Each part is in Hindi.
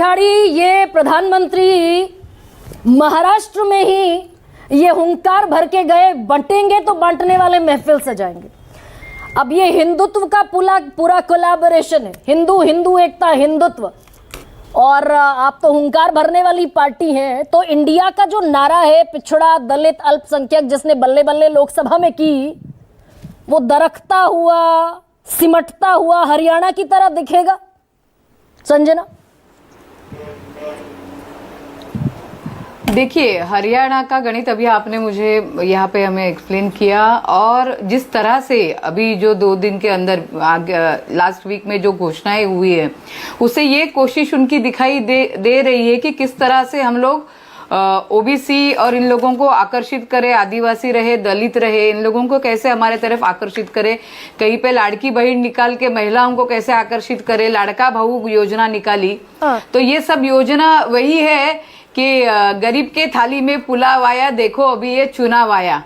ठाड़ी ये प्रधानमंत्री महाराष्ट्र में ही ये हुंकार भर के गए, बंटेंगे तो बांटने वाले महफिल सजाएंगे। अब ये हिंदुत्व का पूरा कोलैबोरेशन है, हिंदू हिंदू एकता हिंदुत्व, और आप तो हुंकार भरने वाली पार्टी हैं। तो इंडिया का जो नारा है पिछड़ा दलित अल्पसंख्यक जिसने बल्ले बल्ले लोकसभा में की, वो दरकता हुआ सिमटता हुआ हरियाणा की तरह दिखेगा संजना? देखिए, हरियाणा का गणित अभी आपने मुझे यहाँ पे हमें एक्सप्लेन किया, और जिस तरह से अभी जो 2 दिन के अंदर लास्ट वीक में जो घोषणाएं हुई है, उससे ये कोशिश उनकी दिखाई दे रही है कि किस तरह से हम लोग ओबीसी और इन लोगों को आकर्षित करे, आदिवासी रहे, दलित रहे, इन लोगों को कैसे हमारे तरफ आकर्षित करे। कहीं पे लाड़की बहन निकाल के महिलाओं को कैसे आकर्षित करे, लाड़का भाऊ योजना निकाली। तो ये सब योजना वही है कि गरीब के थाली में पुलाव आया, देखो अभी ये चुनाव आया।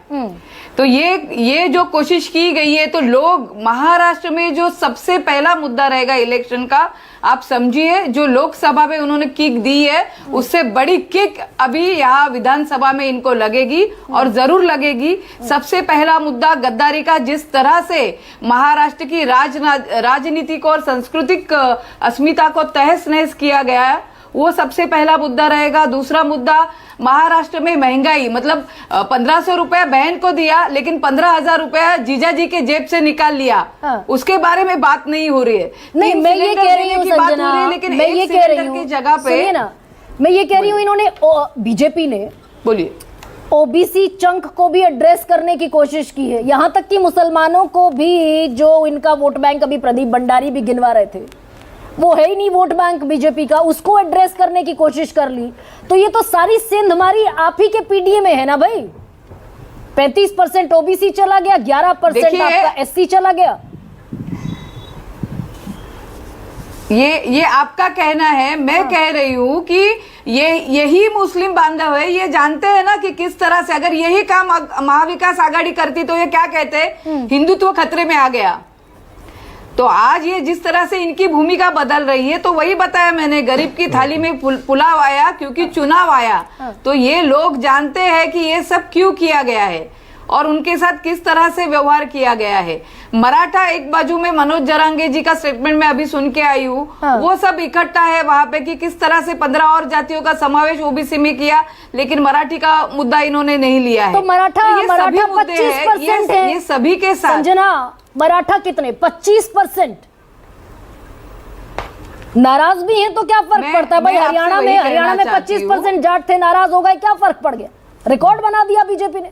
तो ये जो कोशिश की गई है, तो लोग महाराष्ट्र में जो सबसे पहला मुद्दा रहेगा इलेक्शन का, आप समझिए जो लोकसभा में उन्होंने किक दी है, उससे बड़ी किक अभी यहाँ विधानसभा में इनको लगेगी, और जरूर लगेगी। सबसे पहला मुद्दा गद्दारी का, जिस तरह से महाराष्ट्र की राजनीतिक और सांस्कृतिक अस्मिता को तहस नहस किया गया है, वो सबसे पहला मुद्दा रहेगा। दूसरा मुद्दा महाराष्ट्र में महंगाई, मतलब 1500 रुपया बहन को दिया, लेकिन 15,000 रुपया जीजा जी के जेब से निकाल लिया। उसके बारे में बात नहीं हो रही है। नहीं, मैं ये कह रही हूँ संजना, लेकिन मैं ये कह रही हूँ, जगह पे ना, मैं ये कह रही हूँ, इन्होंने बीजेपी ने, बोलिए, ओबीसी चंक को भी एड्रेस करने की कोशिश की है। यहाँ तक कि मुसलमानों को भी, जो इनका वोट बैंक अभी प्रदीप भंडारी भी गिनवा रहे थे, वो है ही नहीं वोट बैंक बीजेपी का, उसको एड्रेस करने की कोशिश कर ली। तो ये तो सारी सिंध हमारी आप ही के पीडीए में है ना भाई। 35% ओबीसी चला गया, 11% आपका एससी चला गया। ये आपका कहना है, मैं कह रही हूँ कि यही मुस्लिम बांधव है, ये जानते हैं ना कि किस तरह से अगर यही काम महाविकास आघाड़ी करती तो ये क्या कहते, हिंदुत्व खतरे में आ गया। तो आज ये जिस तरह से इनकी भूमिका बदल रही है, तो वही बताया मैंने, गरीब की थाली में पुलाव आया क्योंकि चुनाव आया। तो ये लोग जानते हैं कि ये सब क्यों किया गया है और उनके साथ किस तरह से व्यवहार किया गया है। मराठा एक बाजू में, मनोज जरांगे जी का स्टेटमेंट मैं अभी सुन के आई हूँ, वो सब इकट्ठा है वहां पे कि किस तरह से 15 और जातियों का समावेश ओबीसी में किया, लेकिन मराठी का मुद्दा इन्होंने नहीं लिया है। तो मराठा 25% है, ये सभी के साथ। संजना, मराठा कितने? 25%। नाराज भी है तो क्या फर्क पड़ता है भाई? हरियाणा में 25% जाट थे, नाराज हो गए, क्या फर्क पड़ गया? रिकॉर्ड बना दिया बीजेपी ने।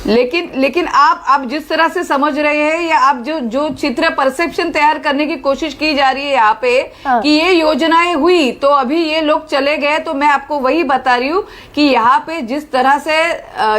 लेकिन आप जिस तरह से समझ रहे हैं, या आप जो चित्र परसेप्शन तैयार करने की कोशिश की जा रही है यहाँ पे, कि ये योजनाएं हुई तो अभी ये लोग चले गए, तो मैं आपको वही बता रही हूँ कि यहाँ पे जिस तरह से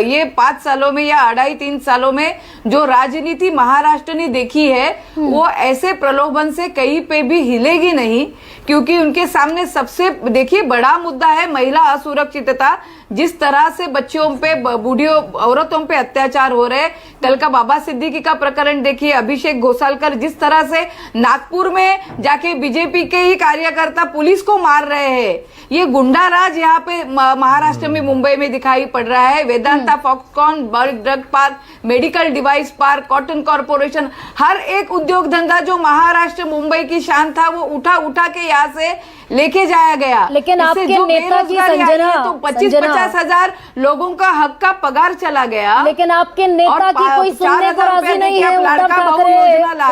ये 5 सालों में या 2.5-3 सालों में जो राजनीति महाराष्ट्र ने देखी है, वो ऐसे प्रलोभन से कहीं पे भी हिलेगी नहीं, क्योंकि उनके सामने सबसे, देखिए, बड़ा मुद्दा है महिला असुरक्षितता। जिस तरह से बच्चियों पे, बूढ़ियों औरतों पे अत्याचार हो रहे, कल का बाबा सिद्दीकी का प्रकरण देखिए, अभिषेक घोसालकर जिस तरह से नागपुर में जाके बीजेपी के ही कार्यकर्ता पुलिस को मार रहे हैं, ये गुंडा राज यहाँ पे महाराष्ट्र में, मुंबई में दिखाई पड़ रहा है। Vedanta, Foxconn, bulk drug park, medical device park, cotton corporation, हर एक उद्योग धंधा जो महाराष्ट्र मुंबई की शान था, वो उठा के यहाँ से लेके जाया गया। लेकिन आपके नेता की संजना, तो 25-50 हजार लोगों का हक का पगार चला गया। लेकिन आपके नेता की कोई सुनने को राजी नहीं है।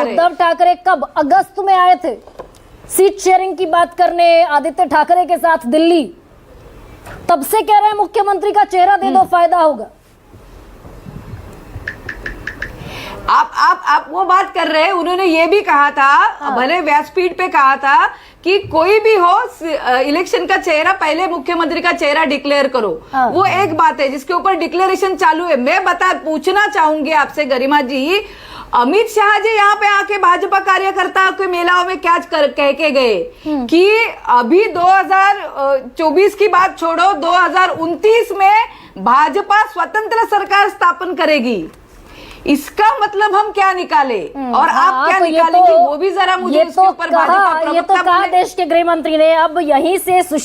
उद्धव ठाकरे कब? अगस्त में आए थे सीट शेयरिंग की बात करने आदित्य ठाकरे के साथ दिल्ली, तब से कह रहे हैं मुख्यमंत्री का चेहरा दे दो, फायदा होगा। आप वो बात कर रहे हैं, उन्होंने ये भी कहा था, भले व्यासपीठ पे कहा था कि कोई भी हो इलेक्शन का चेहरा, पहले मुख्यमंत्री का चेहरा डिक्लेयर करो। वो एक बात है जिसके ऊपर डिक्लेरेशन चालू है। मैं पूछना चाहूंगी आपसे गरिमा जी, अमित शाह जी यहाँ पे आके भाजपा कार्यकर्ताओं के मेलाओं में क्या कह के गए कि अभी 2024 की बात छोड़ो, 2029 में भाजपा स्वतंत्र सरकार स्थापन करेगी। इसका मतलब हम क्या निकाले और आप क्या तो ये निकालेंगे तो- वो भी जरा मुझे ये इसके तो ऊपर कहा- भाजपा ये तो प्रवक्ता कहा बोले। देश के गृह मंत्री ने। अब यहीं से सुशील